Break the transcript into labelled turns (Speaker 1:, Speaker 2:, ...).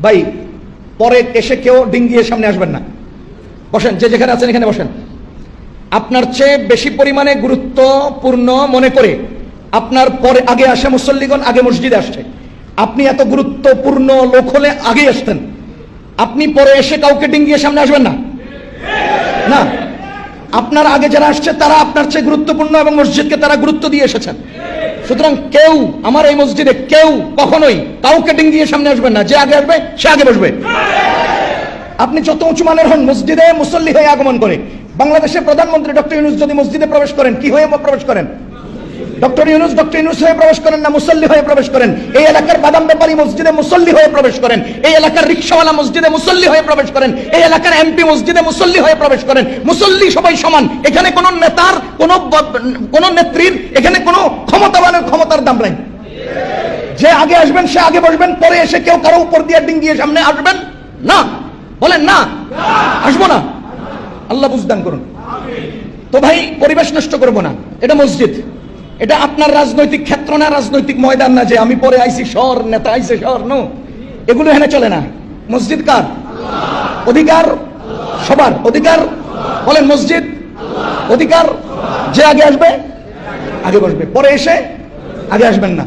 Speaker 1: ভাই পরে এসে কেউ ডিঙ্গিয়ে সামনে আসবেন না, বসেন, যে যেখানে আছেন এখানে বসেন। আপনার চেয়ে বেশি পরিমাণে গুরুত্বপূর্ণ মনে করে আপনার পরে আগে আসে মুসল্লিগণ, আগে মসজিদে আসছে। আপনি এত গুরুত্বপূর্ণ লোক হলে আগে আসতেন, আপনি পরে এসে কাউকে ডিঙ্গিয়ে সামনে আসবেন না। না, আপনার আগে যারা আসছে তারা আপনার চেয়ে গুরুত্বপূর্ণ এবং মসজিদকে তারা গুরুত্ব দিয়ে এসেছেন। সুতরাং কেউ আমার এই মসজিদে কেউ কখনোই কাউকে ডিঙ্গিয়ে সামনে আসবেন না। যে আগে আসবে সে আগে বসবে। আপনি যত উঁচু মানের হন, মসজিদে মুসল্লি হয়ে আগমন করে। বাংলাদেশের প্রধানমন্ত্রী ডক্টর ইউনূস যদি মসজিদে প্রবেশ করেন, কি হয়ে প্রবেশ করেন? ডক্টর ইউনূস হয়ে প্রবেশ করেন না মুসল্লি হয়ে প্রবেশ করেন? এই এলাকার বাদাম ব্যাপারী মসজিদে মুসল্লি হয়ে প্রবেশ করেন, এই এলাকার রিকশাওয়ালা মসজিদে মুসল্লি হয়ে প্রবেশ করেন, এই এলাকার এমপি মসজিদে মুসল্লি হয়ে প্রবেশ করেন। মুসল্লি সবাই সমান। এখানে কোন নেতার, কোন নেত্রীর, এখানে কোন ক্ষমতাবানের ক্ষমতার দাম নাই। যে আগে আসবেন সে আগে বসবেন, পরে এসে কেউ কারো উপর দিয়ে ডিঙ্গিয়ে সামনে আসবেন না। বলেন না, আসবো না। আল্লাহ বুঝদান করুন। তো ভাই, পরিবেশ নষ্ট করবো না। এটা মসজিদ, এটা আপনার রাজনৈতিক ক্ষেত্র না, রাজনৈতিক ময়দান না যে আমি পরে আইসি শহর, নেতা আইসে শহর। নো, এগুলো এখানে চলে না। মসজিদ কার? অধিকার সবার। অধিকার বলেন, মসজিদ অধিকার। যে আগে আসবে আগে বসবে, পরে এসে আগে আসবেন না।